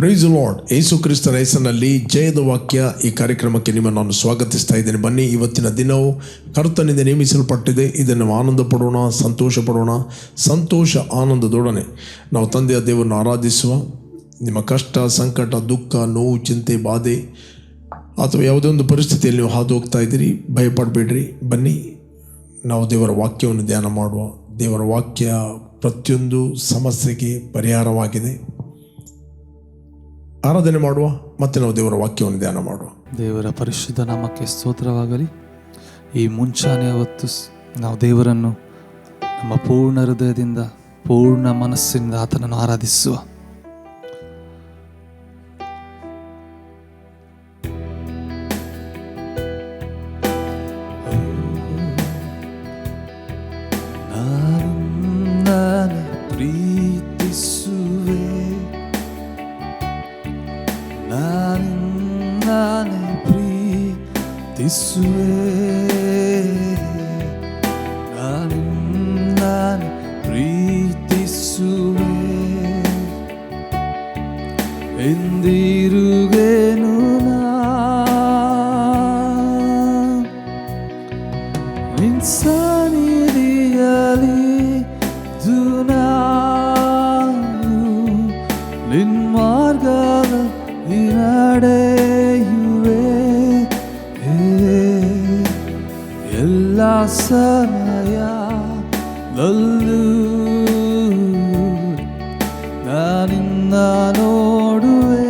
Price lord. ಯೇಸು ಕ್ರಿಸ್ತನ ಹೆಸರಿನಲ್ಲಿ ಜಯದ ವಾಕ್ಯ ಈ ಕಾರ್ಯಕ್ರಮಕ್ಕೆ ನಿಮ್ಮನ್ನು ನಾನು ಸ್ವಾಗತಿಸ್ತಾ ಇದ್ದೇನೆ. ಬನ್ನಿ, ಇವತ್ತಿನ ದಿನವು ಕರ್ತನಿಂದ ನೇಮಿಸಲ್ಪಟ್ಟಿದೆ. ಇದನ್ನು ಆನಂದ ಪಡೋಣ, ಸಂತೋಷ ಪಡೋಣ. ಸಂತೋಷ ಆನಂದದೊಡನೆ ನಾವು ತಂದೆಯ ದೇವರನ್ನು ಆರಾಧಿಸುವ. ನಿಮ್ಮ ಕಷ್ಟ, ಸಂಕಟ, ದುಃಖ, ನೋವು, ಚಿಂತೆ, ಬಾಧೆ ಅಥವಾ ಯಾವುದೇ ಒಂದು ಪರಿಸ್ಥಿತಿಯಲ್ಲಿ ನೀವು ಹಾದು ಹೋಗ್ತಾ ಇದ್ದೀರಿ, ಭಯಪಡಬೇಡ್ರಿ. ಬನ್ನಿ, ನಾವು ದೇವರ ವಾಕ್ಯವನ್ನು ಧ್ಯಾನ ಮಾಡುವ. ದೇವರ ವಾಕ್ಯ ಪ್ರತಿಯೊಂದು ಸಮಸ್ಯೆಗೆ ಪರಿಹಾರವಾಗಿದೆ. ಆರಾಧನೆ ಮಾಡುವ, ಮತ್ತೆ ನಾವು ದೇವರ ವಾಕ್ಯವನ್ನು ಧ್ಯಾನ ಮಾಡುವ. ದೇವರ ಪರಿಶುದ್ಧ ನಾಮಕ್ಕೆ ಸ್ತೋತ್ರವಾಗಲಿ. ಈ ಮುಂಚಾನೆ ಹೊತ್ತು ನಾವು ದೇವರನ್ನು ನಮ್ಮ ಪೂರ್ಣ ಹೃದಯದಿಂದ, ಪೂರ್ಣ ಮನಸ್ಸಿನಿಂದ ಆತನನ್ನು ಆರಾಧಿಸುವ. ಎಂದಿರುಗೇನು ನಿನ್ ಸನ್ನಿಧಿಯಲ್ಲಿ ನಿನ್ ಮಾರ್ಗದಲ್ಲಿ ನಡೆಯುವೆ. ಎಲ್ಲ ಸಮಯದಲ್ಲೂ ನಾನಿನ್ನ ನೋಡುವೆ.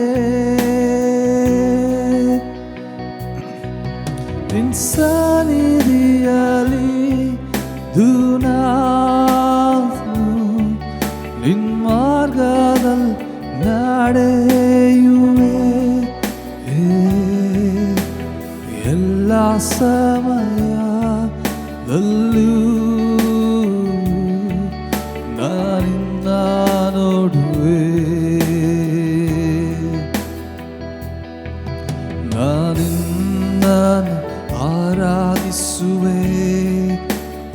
ನಿನ್ ಸನ್ನಿಧಿಯಲ್ಲಿ ನಿನ್ ಮಾರ್ಗದಲ್ಲಿ ನಡೆಯುವೆ. ಎಲ್ಲ ಸಮಯದಲ್ಲೂ ನಾನಿನ್ನ ನೋಡುವೆ. ನಾನಿನ್ನನ್ನು ಆರಾಧಿಸುವೆ.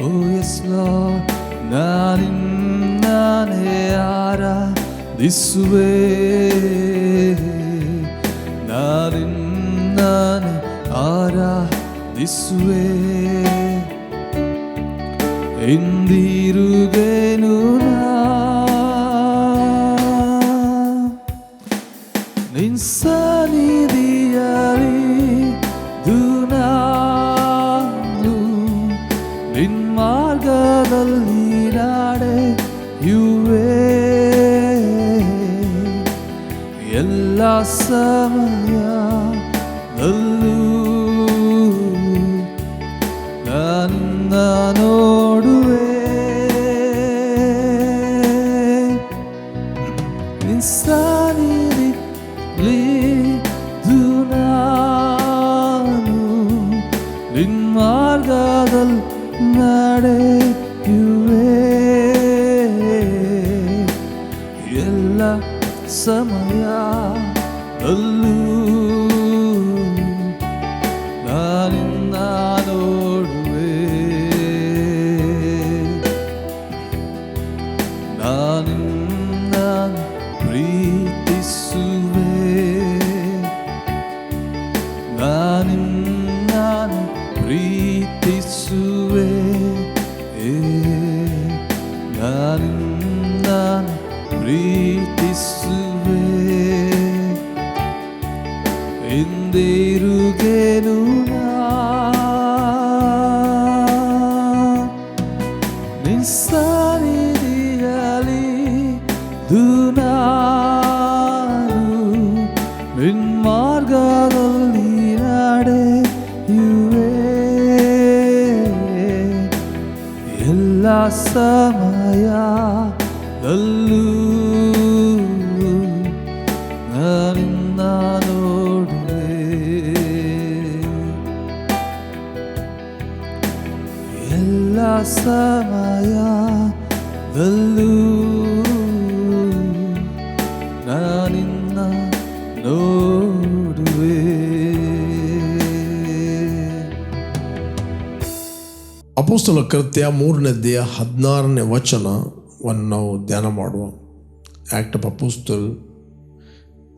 ಓ ಎಸ್ ಲಾರ್ಡ್, ನಾನಿನ್ನನೇ ಆರಾಧಿಸುವೆ. ನಾನಿನ್ನನೇ ಆರಾಧಿಸುವೆ. ಎಂದಿರುಗೇನು ನಿನ್ ಸನ್ನಿಧಿಯಲ್ಲಿ ನಿನ್ ಮಾರ್ಗದಲ್ಲಿ ನಡೆಯುವೆ. ಎಲ್ಲ ಸಮಯದಲ್ಲೂ ನನ್ನ ನೋಡುವೆ. ನಿನ್ ಸನ್ನಿಧಿಯಲ್ಲಿ ನಿನ್ ಮಾರ್ಗದಲ್ಲಿ ನಡೆಯುವೆ. ಎಲ್ಲ ಸಮಯದಲ್ಲೂ ನಾನಿನ್ನ ನೋಡುವೆ. ನಾನಿನ್ನ ಪ್ರೀತಿಸುವೆ. ನಾನಿನ್ನ ಪ್ರೀತಿಸುವೆ. ನಾನಿನ್ನ ಪ್ರೀತಿಸುವೆ. ಎಂದಿರುಗೇನು ನಿನ್ ಸನ್ನಿಧಿಯಲ್ಲಿ ನಿನ್ ಮಾರ್ಗದಲ್ಲಿ ನಡೆಯುವೆ. ಎಲ್ಲ ಸಮಯದಲ್ಲೂ ನಾನಿನ್ನ ನೋಡುವೆ. ಎಲ್ಲ ಸಮಯದಲ್ಲೂ ನಾನಿನ್ನ ನೋಡುವೆ. ಅಪೊಸ್ತಲ ಕೃತ್ಯ 3ನೇ ಅಧ್ಯಾಯ 16ನೇ ವಚನವನ್ನು ನಾವು ಧ್ಯಾನ ಮಾಡುವ. Act of apostle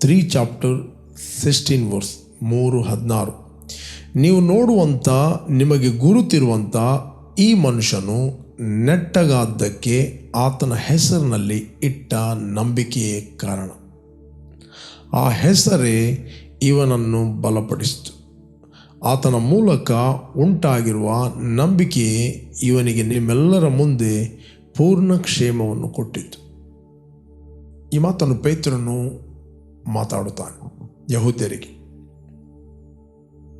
3 chapter 16 verse 3:16. ನೀವು ನೋಡುವಂಥ ನಿಮಗೆ ಗುರುತಿರುವಂಥ ಈ ಮನುಷ್ಯನು ನೆಟ್ಟಗಾದ್ದಕ್ಕೆ ಆತನ ಹೆಸರಿನಲ್ಲಿ ಇಟ್ಟ ನಂಬಿಕೆಯೇ ಕಾರಣ. ಆ ಹೆಸರೇ ಇವನನ್ನು ಬಲಪಡಿಸಿತು. ಆತನ ಮೂಲಕ ಉಂಟಾಗಿರುವ ನಂಬಿಕೆಯೇ ಇವನಿಗೆ ನಿಮ್ಮೆಲ್ಲರ ಮುಂದೆ ಪೂರ್ಣ ಕ್ಷೇಮವನ್ನು ಕೊಟ್ಟಿತು. ಈ ಮಾತನ್ನು ಪೇತ್ರನು ಮಾತಾಡುತ್ತಾನೆ ಯಹೂದ್ಯರಿಗೆ.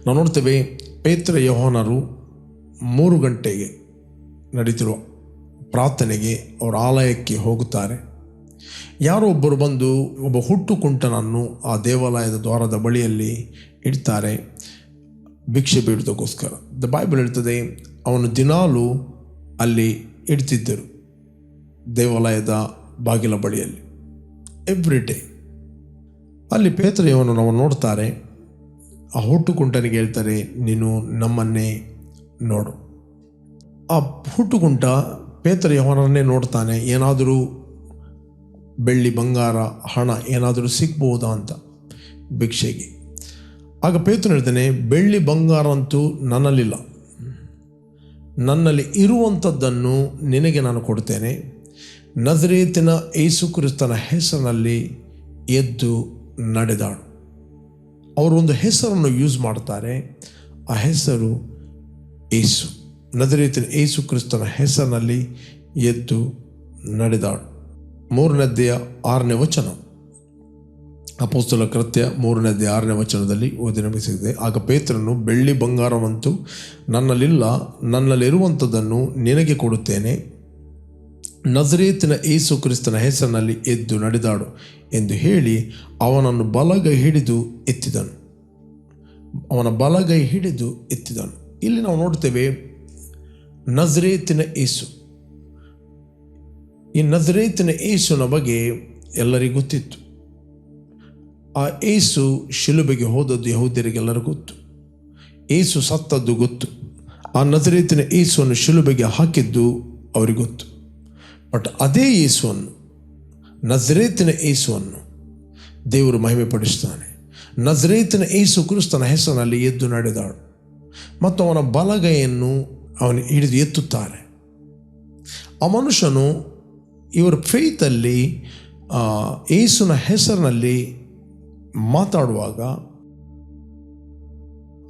ನಾವು ನೋಡ್ತೇವೆ, ಪೇತ್ರ ಯೋಹಾನರು 3 ಗಂಟೆಗೆ ನಡೀತಿರುವ ಪ್ರಾರ್ಥನೆಗೆ ಅವರ ಆಲಯಕ್ಕೆ ಹೋಗುತ್ತಾರೆ. ಯಾರೋ ಒಬ್ಬರು ಬಂದು ಒಬ್ಬ ಹುಟ್ಟು ಕುಂಟನನ್ನು ಆ ದೇವಾಲಯದ ದ್ವಾರದ ಬಳಿಯಲ್ಲಿ ಇಡ್ತಾರೆ, ಭಿಕ್ಷೆ ಬೇಡುವುದಕ್ಕೋಸ್ಕರ. ದ ಬೈಬಲ್ ಹೇಳ್ತದೆ, ಅವನು ದಿನಾಲೂ ಅಲ್ಲಿ ಇಡ್ತಿದ್ದರು, ದೇವಾಲಯದ ಬಾಗಿಲ ಬಳಿಯಲ್ಲಿ, ಎವ್ರಿ ಡೇ. ಅಲ್ಲಿ ಪೇತ್ರ ಯೋಹಾನನು ನಾವು ನೋಡ್ತಾರೆ. ಆ ಹುಟ್ಟು ಕುಂಟನಿಗೆ ಹೇಳ್ತಾರೆ, ನೀನು ನಮ್ಮನ್ನೇ ನೋಡು. ಆ ಹುಟ್ಟು ಕುಂಟ ಪೇತ್ರ ಯೋಹಾನನ್ನೇ ನೋಡ್ತಾನೆ, ಏನಾದರೂ ಬೆಳ್ಳಿ ಬಂಗಾರ ಹಣ ಏನಾದರೂ ಸಿಗ್ಬೋದಾ ಅಂತ ಭಿಕ್ಷೆಗೆ. ಆಗ ಪೇತ್ರನು ಹೇಳ್ತಾನೆ, ಬೆಳ್ಳಿ ಬಂಗಾರ ಅಂತೂ ನನ್ನಲ್ಲಿಲ್ಲ, ನನ್ನಲ್ಲಿ ಇರುವಂಥದ್ದನ್ನು ನಿನಗೆ ನಾನು ಕೊಡ್ತೇನೆ. ನಜರೇತಿನ ಯೇಸು ಕ್ರಿಸ್ತನ ಹೆಸರಿನಲ್ಲಿ ಎದ್ದು ನಡೆದಾಡು. ಅವರು ಒಂದು ಹೆಸರನ್ನು ಯೂಸ್ ಮಾಡ್ತಾರೆ, ಆ ಹೆಸರು ಯೇಸು. ನಜರೇತಿನ ಯೇಸು ಕ್ರಿಸ್ತನ ಹೆಸರಿನಲ್ಲಿ ಎದ್ದು ನಡೆದಾಡು. 3ನೇ ಅಧ್ಯಾಯ 6ನೇ ವಚನ, ಅಪೊಸ್ತಲ ಕೃತ್ಯ 3ನೇ ಅಧ್ಯಾಯ 6ನೇ ವಚನದಲ್ಲಿ ಓದಿ ನಮಗೆ ಸಿಗಿದೆ. ಆಗ ಪೇತ್ರನು, ಬೆಳ್ಳಿ ಬಂಗಾರವಂತೂ ನನ್ನಲ್ಲಿಲ್ಲ, ನನ್ನಲ್ಲಿರುವಂಥದ್ದನ್ನು ನಿನಗೆ ಕೊಡುತ್ತೇನೆ. ನಜರೇತಿನ ಯೇಸು ಕ್ರಿಸ್ತನ ಹೆಸರಿನಲ್ಲಿ ಎದ್ದು ನಡೆದಾಡು ಎಂದು ಹೇಳಿ ಅವನನ್ನು ಬಲಗೈ ಹಿಡಿದು ಎತ್ತಿದನು. ಅವನ ಬಲಗೈ ಹಿಡಿದು ಎತ್ತಿದನು. ಇಲ್ಲಿ ನಾವು ನೋಡ್ತೇವೆ, ನಜರೇತಿನ ಯೇಸು. ಈ ನಜರೇತಿನ ಯೇಸುನ ಬಗ್ಗೆ ಎಲ್ಲರಿಗೂ ಗೊತ್ತಿತ್ತು. ಆ ಯೇಸು ಶಿಲುಬೆಗೆ ಹೋದದ್ದು ಯಹೂದ್ಯರಿಗೆಲ್ಲರೂ ಗೊತ್ತು. ಯೇಸು ಸತ್ತದ್ದು ಗೊತ್ತು. ಆ ನಜರೇತಿನ ಯೇಸುವನ್ನು ಶಿಲುಬೆಗೆ ಹಾಕಿದ್ದು ಅವರಿಗೆ ಗೊತ್ತು. ಬಟ್ ಅದೇ ಯೇಸುವನ್ನು, ನಜರೇತಿನ ಯೇಸುವನ್ನು ದೇವರು ಮಹಿಮೆ ಪಡಿಸ್ತಾನೆ. ನಜರೇತಿನ ಯೇಸು ಕ್ರಿಸ್ತನ ಹೆಸರಿನಲ್ಲಿ ಎದ್ದು ನಡೆದಾಡು ಮತ್ತು ಅವನ ಬಲಗೈಯನ್ನು ಅವನು ಹಿಡಿದು ಎತ್ತುತ್ತಾರೆ. ಆ ಮನುಷ್ಯನು ಇವರ ಫೇತಲ್ಲಿ ಯೇಸುನ ಹೆಸರಿನಲ್ಲಿ ಮಾತಾಡುವಾಗ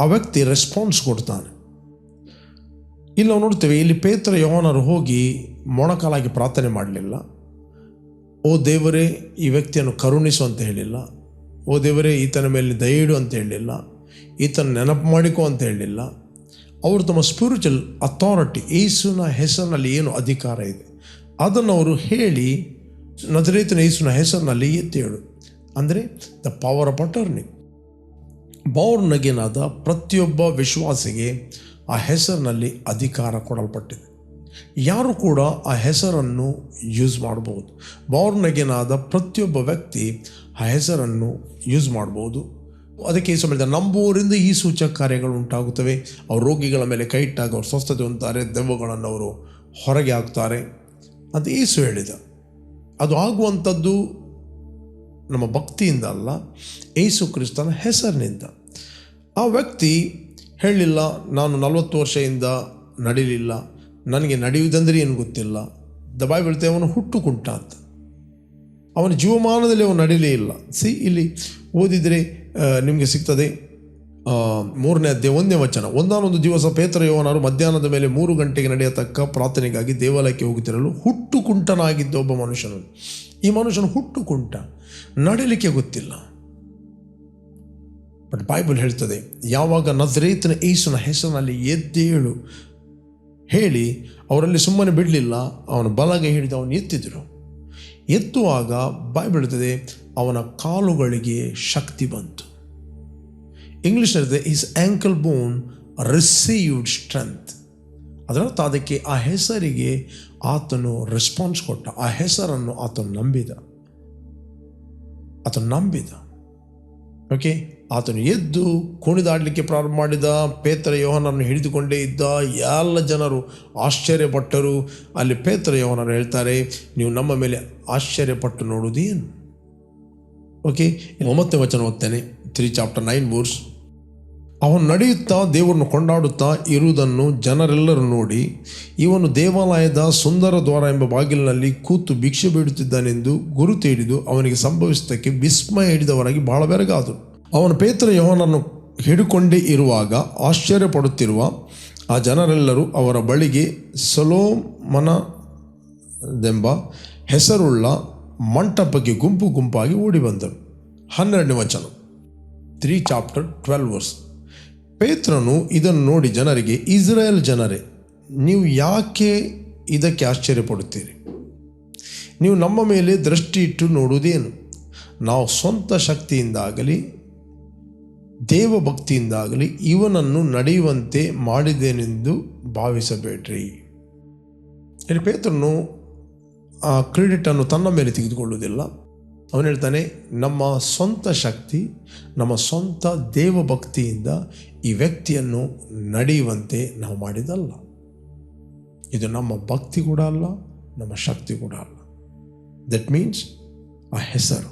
ಆ ವ್ಯಕ್ತಿ ರೆಸ್ಪಾನ್ಸ್ ಕೊಡ್ತಾನೆ. ಇಲ್ಲಿ ನಾವು ನೋಡ್ತೇವೆ, ಇಲ್ಲಿ ಪೇತ್ರ ಯೋಹಾನರು ಹೋಗಿ ಮೊಣಕಾಲಾಗಿ ಪ್ರಾರ್ಥನೆ ಮಾಡಲಿಲ್ಲ. ಓ ದೇವರೇ, ಈ ವ್ಯಕ್ತಿಯನ್ನು ಕರುಣಿಸು ಅಂತ ಹೇಳಿಲ್ಲ. ಓ ದೇವರೇ, ಈತನ ಮೇಲೆ ದಯ ಇಡು ಅಂತ ಹೇಳಲಿಲ್ಲ. ಈತನ ನೆನಪು ಮಾಡಿಕೊ ಅಂತ ಹೇಳಲಿಲ್ಲ. ಅವರು ತಮ್ಮ ಸ್ಪಿರಿಚುವಲ್ ಅಥಾರಿಟಿ, ಯೇಸುನ ಹೆಸರಿನಲ್ಲಿ ಏನು ಅಧಿಕಾರ ಇದೆ ಅದನ್ನು ಅವರು ಹೇಳಿ, ನಜರೇತಿನ ಯೇಸುನ ಹೆಸರಿನಲ್ಲಿ ಎತ್ತಿ ಹೇಳು. ಅಂದರೆ the power of attorney. Born again ಆದ ಪ್ರತಿಯೊಬ್ಬ ವಿಶ್ವಾಸಿಗೆ ಆ ಹೆಸರಿನಲ್ಲಿ ಅಧಿಕಾರ ಕೊಡಲ್ಪಟ್ಟಿದೆ. ಯಾರು ಕೂಡ ಆ ಹೆಸರನ್ನು ಯೂಸ್ ಮಾಡ್ಬೋದು. ಬಾರ್ನ್ ಅಗೇನ್ ಆದ ಪ್ರತಿಯೊಬ್ಬ ವ್ಯಕ್ತಿ ಆ ಹೆಸರನ್ನು ಯೂಸ್ ಮಾಡ್ಬೋದು. ಅದಕ್ಕೆ ಯೇಸು ಹೇಳಿದ, ನಂಬುವರಿಂದ ಈ ಸೂಚಕ ಕಾರ್ಯಗಳು ಉಂಟಾಗುತ್ತವೆ. ಅವರು ರೋಗಿಗಳ ಮೇಲೆ ಕೈ ಇಟ್ಟಾಗ ಅವರು ಸ್ವಸ್ಥತೆ ಹೊಂದುತ್ತಾರೆ, ದೆವ್ವಗಳನ್ನು ಅವರು ಹೊರಗೆ ಹಾಕ್ತಾರೆ ಅಂತ ಯೇಸು ಹೇಳಿದ. ಅದು ಆಗುವಂಥದ್ದು ನಮ್ಮ ಭಕ್ತಿಯಿಂದ ಅಲ್ಲ, ಯೇಸು ಕ್ರಿಸ್ತನ ಹೆಸರಿನಿಂದ. ಆ ವ್ಯಕ್ತಿ ಹೇಳಲಿಲ್ಲ, ನಾನು 40 ವರ್ಷದಿಂದ ನಡೀಲಿಲ್ಲ, ನನಗೆ ನಡೆಯುವುದಂದ್ರೆ ಏನು ಗೊತ್ತಿಲ್ಲ. ದ ಬೈಬಲ್ ಹೇಳ್ತೇವೆ, ಅವನು ಹುಟ್ಟು ಕುಂಟ ಅಂತ. ಅವನ ಜೀವಮಾನದಲ್ಲಿ ಅವನು ನಡೀಲೇ ಇಲ್ಲ. ಇಲ್ಲಿ ಓದಿದರೆ ನಿಮಗೆ ಸಿಗ್ತದೆ. 3ನೇ ಅಧ್ಯಾಯ 1ನೇ ವಚನ. ಒಂದಾನೊಂದು ದಿವಸ ಪೇತ್ರ ಯೋಹಾನರು ಮಧ್ಯಾಹ್ನದ ಮೇಲೆ 3 ಗಂಟೆಗೆ ನಡೆಯತಕ್ಕ ಪ್ರಾರ್ಥನೆಗಾಗಿ ದೇವಾಲಯಕ್ಕೆ ಹೋಗುತ್ತಿರಲು ಹುಟ್ಟು ಕುಂಟನಾಗಿದ್ದ ಒಬ್ಬ ಮನುಷ್ಯನು. ಈ ಮನುಷ್ಯನು ಹುಟ್ಟು ಕುಂಟ, ನಡೀಲಿಕ್ಕೆ ಗೊತ್ತಿಲ್ಲ. ಬಟ್ ಬೈಬಲ್ ಹೇಳ್ತದೆ, ಯಾವಾಗ ನಜರೇತಿನ ಯೇಸುನ ಹೆಸರಿನಲ್ಲಿ ಎದ್ದೇಳು ಹೇಳಿ ಅವರಲ್ಲಿ ಸುಮ್ಮನೆ ಬಿಡಲಿಲ್ಲ, ಅವನ ಬಲಗೈ ಹಿಡಿದು ಅವನು ಎತ್ತಿದ್ರು. ಎತ್ತುವಾಗ ಬೈಬಲ್ ಹೇಳ್ತದೆ, ಅವನ ಕಾಲುಗಳಿಗೆ ಶಕ್ತಿ ಬಂತು. ಇಂಗ್ಲೀಷ್ ಹೇಳ್ತದೆ, ಹಿಸ್ ಆ್ಯಂಕಲ್ ಬೋನ್ ರಿಸೀವ್ಡ್ ಸ್ಟ್ರೆಂತ್. ಅದರರ್ಥ ಅದಕ್ಕೆ ಆ ಹೆಸರಿಗೆ ಆತನು ರೆಸ್ಪಾನ್ಸ್ ಕೊಟ್ಟ. ಆ ಹೆಸರನ್ನು ಆತನು ನಂಬಿದ. ಓಕೆ, ಆತನು ಎದ್ದು ಕುಣಿದಾಡಲಿಕ್ಕೆ ಪ್ರಾರಂಭ ಮಾಡಿದ. ಪೇತ್ರ ಯೋಹಾನನ್ನು ಹಿಡಿದುಕೊಂಡೇ ಇದ್ದ. ಎಲ್ಲ ಜನರು ಆಶ್ಚರ್ಯಪಟ್ಟರು. ಅಲ್ಲಿ ಪೇತ್ರ ಯೋಹಾನರು ಹೇಳ್ತಾರೆ, ನೀವು ನಮ್ಮ ಮೇಲೆ ಆಶ್ಚರ್ಯಪಟ್ಟು ನೋಡುವುದೇನು? ಓಕೆ, 9ನೇ ವಚನ ಓದ್ತೇನೆ. 3 chapter 9 verse. ಅವನು ನಡೆಯುತ್ತಾ ದೇವರನ್ನು ಕೊಂಡಾಡುತ್ತಾ ಇರುವುದನ್ನು ಜನರೆಲ್ಲರೂ ನೋಡಿ, ಇವನು ದೇವಾಲಯದ ಸುಂದರ ದ್ವಾರ ಎಂಬ ಬಾಗಿಲಿನಲ್ಲಿ ಕೂತು ಭಿಕ್ಷೆ ಬೇಡುತ್ತಿದ್ದಾನೆಂದು ಗುರುತು ಹಿಡಿದು ಅವನಿಗೆ ಸಂಭವಿಸಿದ್ದಕ್ಕೆ ವಿಸ್ಮಯ ಹಿಡಿದವರಾಗಿ ಬಹಳ ಬೆರಗಾದರು. ಅವನು ಪೇತ್ರ ಯೋಹಾನನ್ನು ಹಿಡಿಕೊಂಡೇ ಇರುವಾಗ ಆಶ್ಚರ್ಯಪಡುತ್ತಿರುವ ಆ ಜನರೆಲ್ಲರೂ ಅವರ ಬಳಿಗೆ ಸೊಲೊಮನದೆಂಬ ಹೆಸರುಳ್ಳ ಮಂಟಪಕ್ಕೆ ಗುಂಪು ಗುಂಪಾಗಿ ಓಡಿ ಬಂದರು. 12ನೇ ವಚನ, 3 chapter 12 verse. ಪೇತ್ರನು ಇದನ್ನು ನೋಡಿ ಜನರಿಗೆ, ಇಸ್ರಾಯೇಲ್ ಜನರೇ, ನೀವು ಯಾಕೆ ಇದಕ್ಕೆ ಆಶ್ಚರ್ಯಪಡುತ್ತೀರಿ? ನೀವು ನಮ್ಮ ಮೇಲೆ ದೃಷ್ಟಿ ಇಟ್ಟು ನೋಡುವುದೇನು? ನಾವು ಸ್ವಂತ ಶಕ್ತಿಯಿಂದಾಗಲಿ ದೇವಭಕ್ತಿಯಿಂದಾಗಲಿ ಇವನನ್ನು ನಡೆಯುವಂತೆ ಮಾಡಿದ್ದೇನೆಂದು ಭಾವಿಸಬೇಡ್ರಿ. ಇಲ್ಲಿ ಪೇತ್ರನು ಆ ಕ್ರೆಡಿಟನ್ನು ತನ್ನ ಮೇಲೆ ತೆಗೆದುಕೊಳ್ಳುವುದಿಲ್ಲ. ಅವನು ಹೇಳ್ತಾನೆ, ನಮ್ಮ ಸ್ವಂತ ಶಕ್ತಿ, ನಮ್ಮ ಸ್ವಂತ ದೇವಭಕ್ತಿಯಿಂದ ಈ ವ್ಯಕ್ತಿಯನ್ನು ನಡೆಯುವಂತೆ ನಾವು ಮಾಡಿದಲ್ಲ. ಇದು ನಮ್ಮ ಭಕ್ತಿ ಕೂಡ ಅಲ್ಲ, ನಮ್ಮ ಶಕ್ತಿ ಕೂಡ ಅಲ್ಲ. ದಟ್ ಮೀನ್ಸ್ ಆ ಹೆಸರು.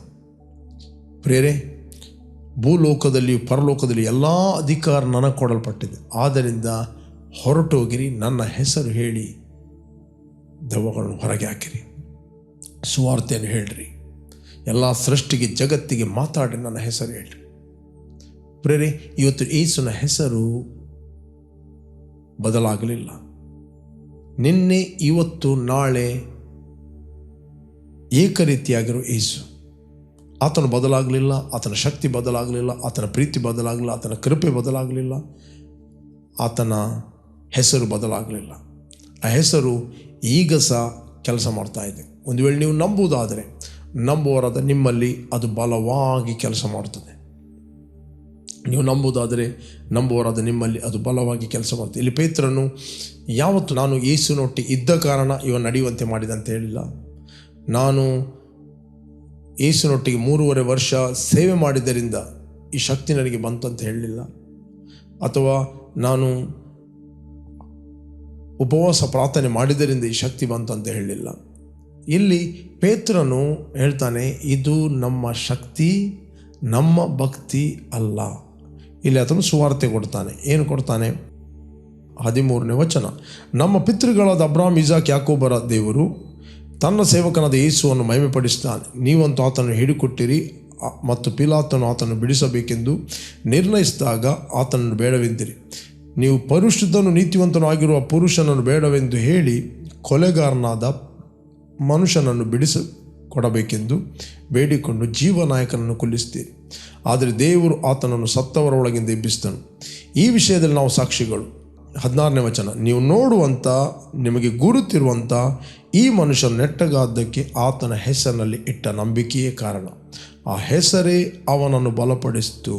ಪ್ರಿಯರೇ, ಭೂಲೋಕದಲ್ಲಿ ಪರಲೋಕದಲ್ಲಿ ಎಲ್ಲ ಅಧಿಕಾರ ನನಗೆ ಕೊಡಲ್ಪಟ್ಟಿದೆ. ಆದ್ದರಿಂದ ಹೊರಟೋಗಿರಿ, ನನ್ನ ಹೆಸರು ಹೇಳಿ ದೆವ್ವಗಳನ್ನು ಹೊರಗೆ ಹಾಕಿರಿ, ಸುವಾರ್ತೆಯನ್ನು ಹೇಳ್ರಿ, ಎಲ್ಲ ಸೃಷ್ಟಿಗೆ ಜಗತ್ತಿಗೆ ಮಾತಾಡಿ ನನ್ನ ಹೆಸರು ಹೇಳ್ರಿ. ಪ್ರೇರೆ, ಇವತ್ತು ಯೇಸುವಿನ ಹೆಸರು ಬದಲಾಗಲಿಲ್ಲ. ನಿನ್ನೆ, ಇವತ್ತು, ನಾಳೆ ಏಕರೀತಿಯಾಗಿರೋ ಯೇಸು. ಆತನು ಬದಲಾಗಲಿಲ್ಲ, ಆತನ ಶಕ್ತಿ ಬದಲಾಗಲಿಲ್ಲ, ಆತನ ಪ್ರೀತಿ ಬದಲಾಗಲಿಲ್ಲ, ಆತನ ಕೃಪೆ ಬದಲಾಗಲಿಲ್ಲ, ಆತನ ಹೆಸರು ಬದಲಾಗಲಿಲ್ಲ. ಆ ಹೆಸರು ಈಗ ಸಹ ಕೆಲಸ ಮಾಡ್ತಾ ಇದೆ. ಒಂದು ವೇಳೆ ನೀವು ನಂಬುವುದಾದರೆ, ನಂಬುವರಾದ ನಿಮ್ಮಲ್ಲಿ ಅದು ಬಲವಾಗಿ ಕೆಲಸ ಮಾಡುತ್ತದೆ. ನೀವು ನಂಬುವರಾದ ನಿಮ್ಮಲ್ಲಿ ಅದು ಬಲವಾಗಿ ಕೆಲಸ ಮಾಡ್ತದೆ. ಇಲ್ಲಿ ಪೇತ್ರನು ಯಾವತ್ತು ನಾನು ಯೇಸುನೊಟ್ಟಿಗೆ ಇದ್ದ ಕಾರಣ ಇವನು ನಡೆಯುವಂತೆ ಮಾಡಿದಂತ ಹೇಳಿಲ್ಲ. ನಾನು ಯೇಸುನೊಟ್ಟಿಗೆ 3.5 ವರ್ಷ ಸೇವೆ ಮಾಡಿದ್ದರಿಂದ ಈ ಶಕ್ತಿ ನನಗೆ ಬಂತಂತ ಹೇಳಲಿಲ್ಲ, ಅಥವಾ ನಾನು ಉಪವಾಸ ಪ್ರಾರ್ಥನೆ ಮಾಡಿದ್ದರಿಂದ ಈ ಶಕ್ತಿ ಬಂತಂತ ಹೇಳಲಿಲ್ಲ. ಇಲ್ಲಿ ಪೇತ್ರನು ಹೇಳ್ತಾನೆ, ಇದು ನಮ್ಮ ಶಕ್ತಿ, ನಮ್ಮ ಭಕ್ತಿ ಅಲ್ಲ. ಇಲ್ಲಿ ಆತನು ಸುವಾರ್ತೆ ಕೊಡ್ತಾನೆ. ಏನು ಕೊಡ್ತಾನೆ? 13ನೇ ವಚನ, ನಮ್ಮ ಪಿತೃಗಳಾದ ಅಬ್ರಹಾಮ್, ಇಸಾಕ್, ಯಾಕೋಬರ ದೇವರು ತನ್ನ ಸೇವಕನಾದ ಯೇಸುವನ್ನು ಮಹಿಮೆಪಡಿಸ್ತಾನೆ. ನೀವಂತೂ ಆತನನ್ನು ಹಿಡಿಕೊಟ್ಟಿರಿ ಮತ್ತು ಪಿಲಾತನು ಆತನನ್ನು ಬಿಡಿಸಬೇಕೆಂದು ನಿರ್ಣಯಿಸಿದಾಗ ಆತನನ್ನು ಬೇಡವೆಂದಿರಿ. ನೀವು ಪರಿಶುದ್ಧನು ನೀತಿವಂತನೂ ಆಗಿರುವ ಪುರುಷನನ್ನು ಬೇಡವೆಂದು ಹೇಳಿ ಕೊಲೆಗಾರನಾದ ಮನುಷ್ಯನನ್ನು ಬಿಡಿಸಿಕೊಡಬೇಕೆಂದು ಬೇಡಿಕೊಂಡು ಜೀವನಾಯಕನನ್ನು ಕೊಲ್ಲಿಸ್ತೀರಿ. ಆದರೆ ದೇವರು ಆತನನ್ನು ಸತ್ತವರೊಳಗಿಂದ ಎಬ್ಬಿಸಿದನು. ಈ ವಿಷಯದಲ್ಲಿ ನಾವು ಸಾಕ್ಷಿಗಳು. 16ನೇ ವಚನ, ನೀವು ನೋಡುವಂಥ, ನಿಮಗೆ ಗುರುತಿರುವಂಥ ಈ ಮನುಷ್ಯನ ನೆಟ್ಟಗಾದ್ದಕ್ಕೆ ಆತನ ಹೆಸರಿನಲ್ಲಿ ಇಟ್ಟ ನಂಬಿಕೆಯೇ ಕಾರಣ. ಆ ಹೆಸರೇ ಅವನನ್ನು ಬಲಪಡಿಸಿತು.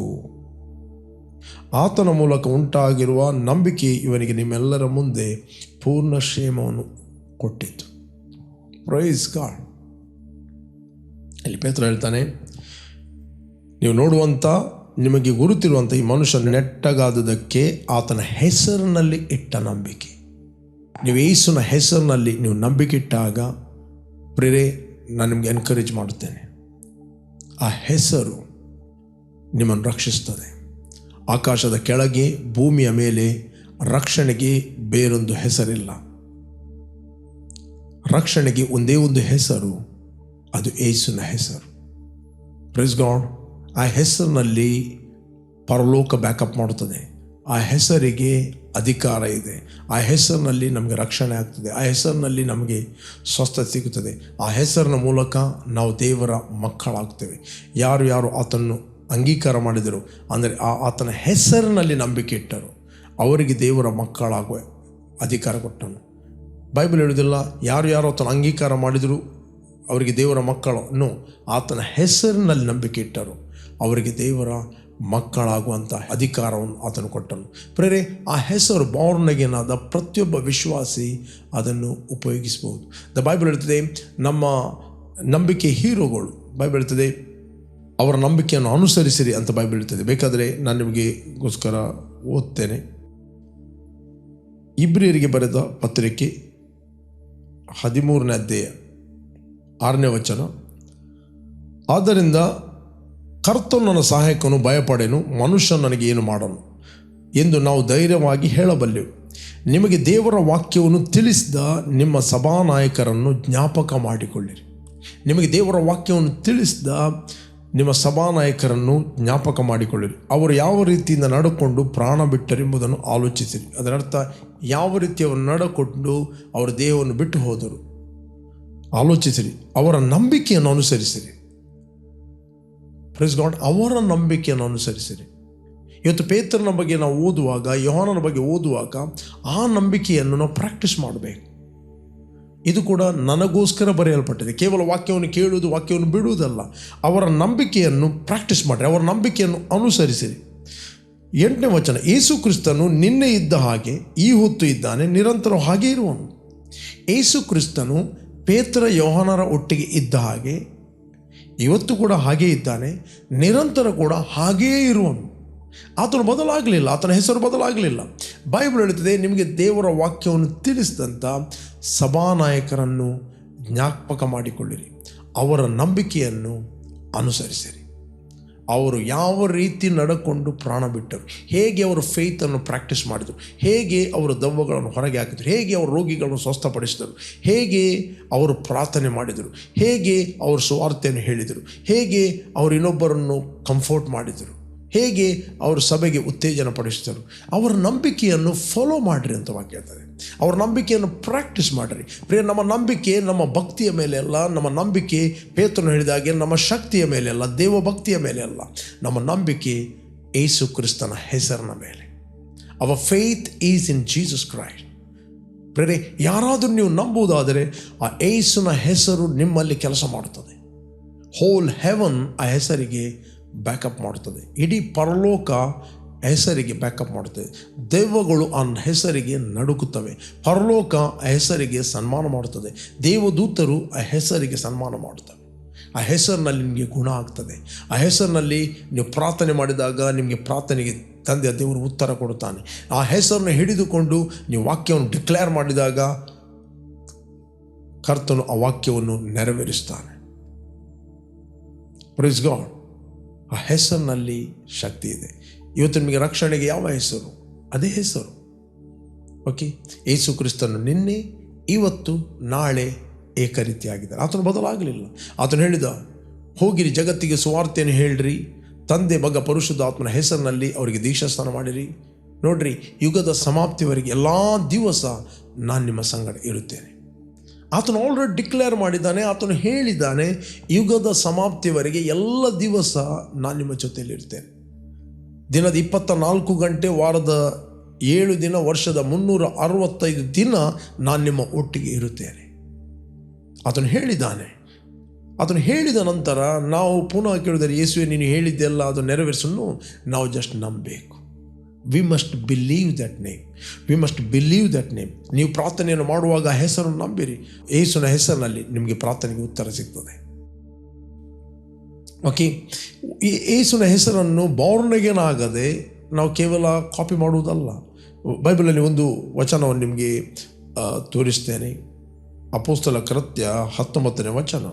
ಆತನ ಮೂಲಕ ಉಂಟಾಗಿರುವ ನಂಬಿಕೆ ಇವನಿಗೆ ನಿಮ್ಮೆಲ್ಲರ ಮುಂದೆ ಪೂರ್ಣ ಕ್ಷೇಮವನ್ನು ಕೊಟ್ಟಿತು. Praise God. ಇಲ್ಲಿ ಪೇತ್ರ ಹೇಳ್ತಾನೆ, ನೀವು ನೋಡುವಂಥ, ನಿಮಗೆ ಗುರುತಿರುವಂಥ ಈ ಮನುಷ್ಯ ನೆಟ್ಟಗಾದುದಕ್ಕೆ ಆತನ ಹೆಸರಿನಲ್ಲಿ ಇಟ್ಟ ನಂಬಿಕೆ. ನೀವು ಯೇಸುವಿನ ಹೆಸರಿನಲ್ಲಿ ನೀವು ನಂಬಿಕೆ ಇಟ್ಟಾಗ, ಪ್ರೇರೆ, ನಾನು ನಿಮಗೆ ಎನ್ಕರೇಜ್ ಮಾಡುತ್ತೇನೆ, ಆ ಹೆಸರು ನಿಮ್ಮನ್ನು ರಕ್ಷಿಸ್ತದೆ. ಆಕಾಶದ ಕೆಳಗೆ, ಭೂಮಿಯ ಮೇಲೆ ರಕ್ಷಣೆಗೆ ಬೇರೊಂದು ಹೆಸರಿಲ್ಲ. ರಕ್ಷಣೆಗೆ ಒಂದೇ ಒಂದು ಹೆಸರು, ಅದು ಯೇಸುವಿನ ಹೆಸರು. Praise God. ಆ ಹೆಸರಿನಲ್ಲಿ ಪರಲೋಕ ಬ್ಯಾಕಪ್ ಮಾಡುತ್ತದೆ. ಆ ಹೆಸರಿಗೆ ಅಧಿಕಾರ ಇದೆ. ಆ ಹೆಸರಿನಲ್ಲಿ ನಮಗೆ ರಕ್ಷಣೆ ಆಗ್ತದೆ. ಆ ಹೆಸರಿನಲ್ಲಿ ನಮಗೆ ಸ್ವಸ್ಥತೆ ಸಿಗುತ್ತದೆ. ಆ ಹೆಸರಿನ ಮೂಲಕ ನಾವು ದೇವರ ಮಕ್ಕಳಾಗ್ತೇವೆ. ಯಾರು ಆತನ್ನು ಅಂಗೀಕಾರ ಮಾಡಿದರು, ಅಂದರೆ ಆತನ ಹೆಸರಿನಲ್ಲಿ ನಂಬಿಕೆ ಇಟ್ಟರು, ಅವರಿಗೆ ದೇವರ ಮಕ್ಕಳಾಗುವ ಅಧಿಕಾರ ಕೊಟ್ಟನು. ಬೈಬಲ್ ಹೇಳುವುದಿಲ್ಲ ಯಾರು ಆತನ ಅಂಗೀಕಾರ ಮಾಡಿದರು ಅವರಿಗೆ ದೇವರ ಮಕ್ಕಳು. ಆತನ ಹೆಸರಿನಲ್ಲಿ ನಂಬಿಕೆ ಇಟ್ಟರು, ಅವರಿಗೆ ದೇವರ ಮಕ್ಕಳಾಗುವಂಥ ಅಧಿಕಾರವನ್ನು ಆತನು ಕೊಟ್ಟನು. ಪ್ರೇರೆ, ಆ ಹೆಸರು ಬಾರ್ನ್ ಅಗೇನ್ ಆದ ಪ್ರತಿಯೊಬ್ಬ ವಿಶ್ವಾಸಿ ಅದನ್ನು ಉಪಯೋಗಿಸಬಹುದು. ಬೈಬಲ್ ಹೇಳ್ತದೆ, ನಮ್ಮ ನಂಬಿಕೆ ಹೀರೋಗಳು, ಬೈಬಲ್ ಹೇಳ್ತದೆ ಅವರ ನಂಬಿಕೆಯನ್ನು ಅನುಸರಿಸಿರಿ ಅಂತ ಬೈಬಲ್ ಹೇಳ್ತದೆ. ಬೇಕಾದರೆ ನಾನು ನಿಮಗೆಗೋಸ್ಕರ ಓದ್ತೇನೆ. ಇಬ್ರಿಯರಿಗೆ ಬರೆದ ಪತ್ರಿಕೆ 13ನೇ ಅಧ್ಯಾಯ 6ನೇ ವಚನ. ಆದ್ದರಿಂದ ಕರ್ತನು ನನ್ನ ಸಹಾಯಕನು, ಭಯಪಡೆನು, ಮನುಷ್ಯ ನನಗೆ ಏನು ಮಾಡನು ಎಂದು ನಾವು ಧೈರ್ಯವಾಗಿ ಹೇಳಬಲ್ಲೆವು. ನಿಮಗೆ ದೇವರ ವಾಕ್ಯವನ್ನು ತಿಳಿಸಿದ ನಿಮ್ಮ ಸಭಾನಾಯಕರನ್ನು ಜ್ಞಾಪಕ ಮಾಡಿಕೊಳ್ಳಿರಿ. ನಿಮಗೆ ದೇವರ ವಾಕ್ಯವನ್ನು ತಿಳಿಸಿದ ನಿಮ್ಮ ಸಭಾನಾಯಕರನ್ನು ಜ್ಞಾಪಕ ಮಾಡಿಕೊಳ್ಳಿರಿ. ಅವರು ಯಾವ ರೀತಿಯಿಂದ ನಡೆಕೊಂಡು ಪ್ರಾಣ ಬಿಟ್ಟರೆಂಬುದನ್ನು ಆಲೋಚಿಸಿರಿ. ಅದರರ್ಥ ಯಾವ ರೀತಿ ಅವರು ನಡೆಕೊಂಡು ಅವರ ದೇಹವನ್ನು ಬಿಟ್ಟು ಹೋದರು ಆಲೋಚಿಸಿರಿ. ಅವರ ನಂಬಿಕೆಯನ್ನು ಅನುಸರಿಸಿರಿ. Praise God. ಅವರ ನಂಬಿಕೆಯನ್ನು ಅನುಸರಿಸಿರಿ. ಇವತ್ತು ಪೇತ್ರನ ಬಗ್ಗೆ ನಾವು ಓದುವಾಗ, ಯೋಹಾನನ ಬಗ್ಗೆ ಓದುವಾಗ ಆ ನಂಬಿಕೆಯನ್ನು ನಾವು ಪ್ರಾಕ್ಟೀಸ್ ಮಾಡಬೇಕು. ಇದು ಕೂಡ ನನಗೋಸ್ಕರ ಬರೆಯಲ್ಪಟ್ಟಿದೆ. ಕೇವಲ ವಾಕ್ಯವನ್ನು ಕೇಳುವುದು, ವಾಕ್ಯವನ್ನು ಬಿಡುವುದಲ್ಲ. ಅವರ ನಂಬಿಕೆಯನ್ನು ಪ್ರಾಕ್ಟೀಸ್ ಮಾಡಿರಿ, ಅವರ ನಂಬಿಕೆಯನ್ನು ಅನುಸರಿಸಿರಿ. 8ನೇ ವಚನ, ಯೇಸು ಕ್ರಿಸ್ತನು ನಿನ್ನೆ ಇದ್ದ ಹಾಗೆ ಈ ಹೊತ್ತು ಇದ್ದಾನೆ, ನಿರಂತರ ಹಾಗೆ ಇರುವನು. ಯೇಸು ಕ್ರಿಸ್ತನು ಪೇತ್ರ ಯೋಹಾನರ ಒಟ್ಟಿಗೆ ಇದ್ದ ಹಾಗೆ ಇವತ್ತು ಕೂಡ ಹಾಗೇ ಇದ್ದಾನೆ, ನಿರಂತರ ಕೂಡ ಹಾಗೆಯೇ ಇರುವನು. ಆತನು ಬದಲಾಗಲಿಲ್ಲ, ಆತನ ಹೆಸರು ಬದಲಾಗಲಿಲ್ಲ. ಬೈಬಲ್ ಹೇಳುತ್ತದೆ, ನಿಮಗೆ ದೇವರ ವಾಕ್ಯವನ್ನು ತಿಳಿಸಿದಂಥ ಸಭಾನಾಯಕರನ್ನು ಜ್ಞಾಪಕ ಮಾಡಿಕೊಳ್ಳಿರಿ, ಅವರ ನಂಬಿಕೆಯನ್ನು ಅನುಸರಿಸಿರಿ. ಅವರು ಯಾವ ರೀತಿ ನಡೆಕೊಂಡು ಪ್ರಾಣ ಬಿಟ್ಟರು, ಹೇಗೆ ಅವರು ಫೇತನ್ನು ಪ್ರಾಕ್ಟೀಸ್ ಮಾಡಿದರು, ಹೇಗೆ ಅವರು ದೆವ್ವಗಳನ್ನು ಹೊರಗೆ ಹಾಕಿದರು, ಹೇಗೆ ಅವರು ರೋಗಿಗಳನ್ನು ಸ್ವಸ್ಥಪಡಿಸಿದರು, ಹೇಗೆ ಅವರು ಪ್ರಾರ್ಥನೆ ಮಾಡಿದರು, ಹೇಗೆ ಅವರು ಸುವಾರ್ತೆಯನ್ನು ಹೇಳಿದರು, ಹೇಗೆ ಅವರು ಇನ್ನೊಬ್ಬರನ್ನು ಕಂಫರ್ಟ್ ಮಾಡಿದರು, ಹೇಗೆ ಅವರು ಸಭೆಗೆ ಉತ್ತೇಜನ ಪಡಿಸಿದರು. ಅವರ ನಂಬಿಕೆಯನ್ನು ಫಾಲೋ ಮಾಡಿರಿ ಅಂತ ವಾಕ್ಯ ಹೇಳ್ತಾರೆ. ಅವರ ನಂಬಿಕೆಯನ್ನು ಪ್ರಾಕ್ಟೀಸ್ ಮಾಡಿರಿ. ಪ್ರಿಯ, ನಮ್ಮ ನಂಬಿಕೆ ನಮ್ಮ ಭಕ್ತಿಯ ಮೇಲೆ ಅಲ್ಲ. ನಮ್ಮ ನಂಬಿಕೆ ಪೇತ್ರನು ಹೇಳಿದ ಹಾಗೆ ನಮ್ಮ ಶಕ್ತಿಯ ಮೇಲೆ ಅಲ್ಲ, ದೇವಭಕ್ತಿಯ ಮೇಲೆ ಅಲ್ಲ. ನಮ್ಮ ನಂಬಿಕೆ ಯೇಸು ಕ್ರಿಸ್ತನ ಹೆಸರಿನ ಮೇಲೆ. Hour faith is in Jesus Christ. ಪ್ರಿಯರೇ, ಯಾರಾದರೂ ನೀವು ನಂಬುವುದಾದರೆ ಆ ಯೇಸುನ ಹೆಸರು ನಿಮ್ಮಲ್ಲಿ ಕೆಲಸ ಮಾಡುತ್ತದೆ. ಹೋಲ್ ಹೆವನ್ ಆ ಹೆಸರಿಗೆ ಬ್ಯಾಕಪ್ ಮಾಡುತ್ತದೆ. ಇಡೀ ಪರಲೋಕ ಹೆಸರಿಗೆ ಬ್ಯಾಕಪ್ ಮಾಡುತ್ತದೆ. ದೆವ್ವಗಳು ಆ ಹೆಸರಿಗೆ ನಡುಕುತ್ತವೆ. ಪರಲೋಕ ಆ ಹೆಸರಿಗೆ ಸನ್ಮಾನ ಮಾಡುತ್ತದೆ. ದೇವದೂತರು ಆ ಹೆಸರಿಗೆ ಸನ್ಮಾನ ಮಾಡುತ್ತವೆ. ಆ ಹೆಸರಿನಲ್ಲಿ ನಿಮಗೆ ಗುಣ ಆಗ್ತದೆ. ಆ ಹೆಸರಿನಲ್ಲಿ ನೀವು ಪ್ರಾರ್ಥನೆ ಮಾಡಿದಾಗ ನಿಮಗೆ ಪ್ರಾರ್ಥನೆಗೆ ತಂದೆ ದೇವರು ಉತ್ತರ ಕೊಡುತ್ತಾನೆ. ಆ ಹೆಸರನ್ನು ಹಿಡಿದುಕೊಂಡು ನೀವು ವಾಕ್ಯವನ್ನು ಡಿಕ್ಲೇರ್ ಮಾಡಿದಾಗ ಕರ್ತನು ಆ ವಾಕ್ಯವನ್ನು ನೆರವೇರಿಸ್ತಾನೆ. Praise God. ಆ ಹೆಸರಿನಲ್ಲಿ ಶಕ್ತಿ ಇದೆ. ಇವತ್ತು ನಿಮಗೆ ರಕ್ಷಣೆಗೆ ಯಾವ ಹೆಸರು? ಅದೇ ಹೆಸರು. ಓಕೆ, ಯೇಸು ಕ್ರಿಸ್ತನು ನಿನ್ನೆ, ಇವತ್ತು, ನಾಳೆ ಏಕರೀತಿಯಾಗಿದ್ದಾರೆ. ಆತನು ಬದಲಾಗಲಿಲ್ಲ. ಆತನು ಹೇಳಿದ, ಹೋಗಿರಿ, ಜಗತ್ತಿಗೆ ಸುವಾರ್ತೆಯನ್ನು ಹೇಳ್ರಿ, ತಂದೆ, ಮಗ, ಪರಿಶುದ್ಧ ಆತ್ಮನ ಹೆಸರಿನಲ್ಲಿ ಅವರಿಗೆ ದೀಕ್ಷಾಸ್ನಾನ ಮಾಡಿರಿ. ನೋಡ್ರಿ, ಯುಗದ ಸಮಾಪ್ತಿವರೆಗೆ ಎಲ್ಲ ದಿವಸ ನಾನು ನಿಮ್ಮ ಸಂಗಡ ಇರುತ್ತೇನೆ. ಆತನು ಆಲ್ರೆಡಿ ಡಿಕ್ಲೇರ್ ಮಾಡಿದ್ದಾನೆ. ಆತನು ಹೇಳಿದ್ದಾನೆ, ಯುಗದ ಸಮಾಪ್ತಿವರೆಗೆ ಎಲ್ಲ ದಿವಸ ನಾನು ನಿಮ್ಮ ಜೊತೆಯಲ್ಲಿರ್ತೇನೆ. ದಿನದ 24 ಗಂಟೆ, ವಾರದ 7 ದಿನ, ವರ್ಷದ 365 ದಿನ ನಾನು ನಿಮ್ಮ ಒಟ್ಟಿಗೆ ಇರುತ್ತೇನೆ. ಆತನು ಹೇಳಿದ್ದಾನೆ. ಆತನು ಹೇಳಿದ ನಂತರ ನಾವು ಪುನಃ ಕೇಳಿದರೆ, ಯೇಸುವೆ ನೀನು ಹೇಳಿದ್ದೆಲ್ಲ ಅದು ನೆರವೇರಿಸನ್ನು ನಾವು ಜಸ್ಟ್ ನಂಬಬೇಕು. We must believe that name. We must believe that name. ನೀವು ಪ್ರಾರ್ಥನೆಯನ್ನು ಮಾಡುವಾಗ ಹೆಸರನ್ನು ನಂಬಿರಿ. ಯೇಸುವಿನ ಹೆಸರಿನಲ್ಲಿ ನಿಮಗೆ ಪ್ರಾರ್ಥನೆಗೆ ಉತ್ತರ ಸಿಗ್ತದೆ. ಓಕೆ, ಈ ಯೇಸುವಿನ ಹೆಸರನ್ನು ಬಾರ್ನ್ ಅಗೇನ್ ಆಗದೆ ನಾವು ಕೇವಲ ಕಾಪಿ ಮಾಡುವುದಲ್ಲ. ಬೈಬಲಲ್ಲಿ ಒಂದು ವಚನವನ್ನು ನಿಮಗೆ ತೋರಿಸ್ತೇನೆ. ಅಪೊಸ್ತಲ ಕೃತ್ಯ 19ನೇ ವಚನ.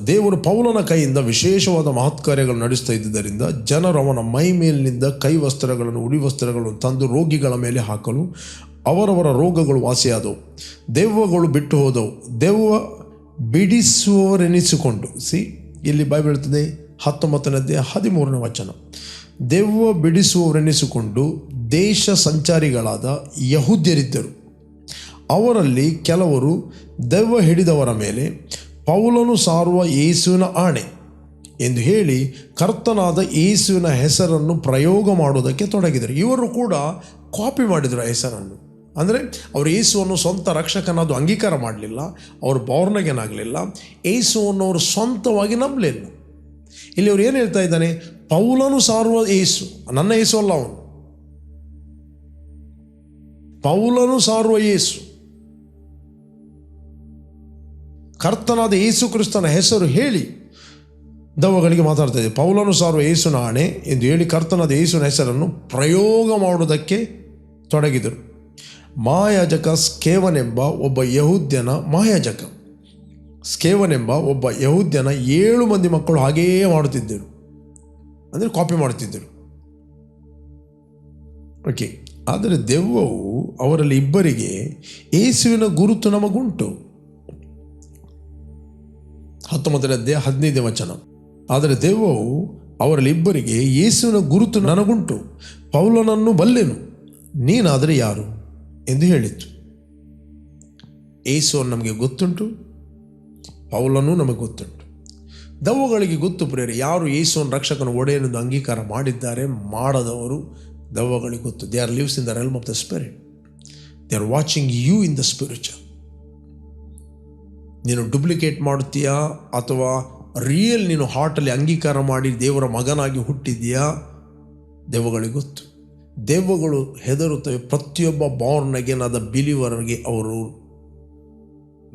ದೇವರು ಪೌಲನ ಕೈಯಿಂದ ವಿಶೇಷವಾದ ಮಹತ್ಕಾರ್ಯಗಳು ನಡೆಸ್ತಾ ಇದ್ದುದರಿಂದ ಜನರು ಅವನ ಮೈ ಮೇಲಿನಿಂದ ಕೈ ವಸ್ತ್ರಗಳನ್ನು, ಉಡಿ ವಸ್ತ್ರಗಳನ್ನು ತಂದು ರೋಗಿಗಳ ಮೇಲೆ ಹಾಕಲು ಅವರವರ ರೋಗಗಳು ವಾಸಿಯಾದವು, ದೆವ್ವಗಳು ಬಿಟ್ಟು ಹೋದವು. ದೆವ್ವ ಬಿಡಿಸುವವರೆನಿಸಿಕೊಂಡು, ಇಲ್ಲಿ ಬೈಬಲ್ ಹೇಳ್ತದೆ 19ನೇ 13ನೇ ವಚನ. ದೆವ್ವ ಬಿಡಿಸುವವರೆನಿಸಿಕೊಂಡು ದೇಶ ಸಂಚಾರಿಗಳಾದ ಯಹೂದ್ಯರಿದ್ದರು. ಅವರಲ್ಲಿ ಕೆಲವರು ದೆವ್ವ ಹಿಡಿದವರ ಮೇಲೆ ಪೌಲನು ಸಾರುವ ಯೇಸುವಿನ ಆಣೆ ಎಂದು ಹೇಳಿ ಕರ್ತನಾದ ಯೇಸುವಿನ ಹೆಸರನ್ನು ಪ್ರಯೋಗ ಮಾಡುವುದಕ್ಕೆ ತೊಡಗಿದರು. ಇವರು ಕೂಡ ಕಾಪಿ ಮಾಡಿದರು ಹೆಸರನ್ನು. ಅಂದರೆ ಅವರು ಯೇಸುವನ್ನು ಸ್ವಂತ ರಕ್ಷಕನಾದು ಅಂಗೀಕಾರ ಮಾಡಲಿಲ್ಲ. ಅವರು ಬಾರ್ನಗೇನಾಗಲಿಲ್ಲ. ಯೇಸುವನ್ನು ಅವರು ಸ್ವಂತವಾಗಿ ನಂಬಲಿಲ್ಲ. ಇಲ್ಲಿ ಅವ್ರು ಏನು ಹೇಳ್ತಾ ಇದ್ದಾನೆ? ಪೌಲನು ಸಾರುವ ಯೇಸು, ನನ್ನ ಯೇಸು ಅಲ್ಲ ಅವನು. ಪೌಲನು ಸಾರುವ ಯೇಸು, ಕರ್ತನಾದ ಯೇಸು ಕ್ರಿಸ್ತನ ಹೆಸರು ಹೇಳಿ ದೆವ್ವಗಳಿಗೆ ಮಾತಾಡ್ತಾ ಇದೆ. ಪೌಲನು ಸಾರುವ ಯೇಸುನ ಆಣೆ ಎಂದು ಹೇಳಿ ಕರ್ತನಾದ ಯೇಸುವಿನ ಹೆಸರನ್ನು ಪ್ರಯೋಗ ಮಾಡುವುದಕ್ಕೆ ತೊಡಗಿದರು. ಮಹಾಯಾಜಕ ಸ್ಕೇವನೆಂಬ ಒಬ್ಬ ಯಹೂದ್ಯನ 7 ಮಂದಿ ಮಕ್ಕಳು ಹಾಗೆಯೇ ಮಾಡುತ್ತಿದ್ದರು. ಅಂದರೆ ಕಾಪಿ ಮಾಡ್ತಿದ್ದರು. ಓಕೆ, ಆದರೆ ದೆವ್ವವು ಅವರಲ್ಲಿ ಇಬ್ಬರಿಗೆ ಯೇಸುವಿನ ಗುರುತು ನಮಗುಂಟು. 19ನೇ ಅಧ್ಯಾಯ 15ನೇ ವಚನ. ಆದರೆ ದೆವ್ವವು ಅವರಲ್ಲಿ ಇಬ್ಬರಿಗೆ ಯೇಸುವಿನ ಗುರುತು ನನಗುಂಟು, ಪೌಲನನ್ನು ಬಲ್ಲೆನು, ನೀನಾದರೆ ಯಾರು ಎಂದು ಹೇಳಿತ್ತು. ಯೇಸುವನ್ನು ನಮಗೆ ಗೊತ್ತುಂಟು, ಪೌಲನೂ ನಮಗೆ ಗೊತ್ತುಂಟು. ದೆವ್ವಗಳಿಗೆ ಗೊತ್ತು ಪ್ರೇರೆ, ಯಾರು ಯೇಸುವನ್ನು ರಕ್ಷಕನ ಒಡೆಯನೆಂದು ಅಂಗೀಕಾರ ಮಾಡಿದ್ದಾರೆ, ಮಾಡದವರು ದೆವ್ವಗಳಿಗೆ ಗೊತ್ತು. They are lives in the realm of the spirit. They are watching you in the spiritual. ನೀನು ಡುಪ್ಲಿಕೇಟ್ ಮಾಡುತ್ತೀಯಾ ಅಥವಾ ರಿಯಲ್ ನೀನು ಹಾರ್ಟಲ್ಲಿ ಅಂಗೀಕಾರ ಮಾಡಿ ದೇವರ ಮಗನಾಗಿ ಹುಟ್ಟಿದೆಯಾ, ದೆವ್ವಗಳಿಗೆ ಗೊತ್ತು. ದೆವ್ವಗಳು ಹೆದರುತ್ತವೆ. ಪ್ರತಿಯೊಬ್ಬ ಬಾರ್ನ್ ಅಗೇನ್ ಆದ ಬಿಲೀವರ್ಗೆ ಅವರು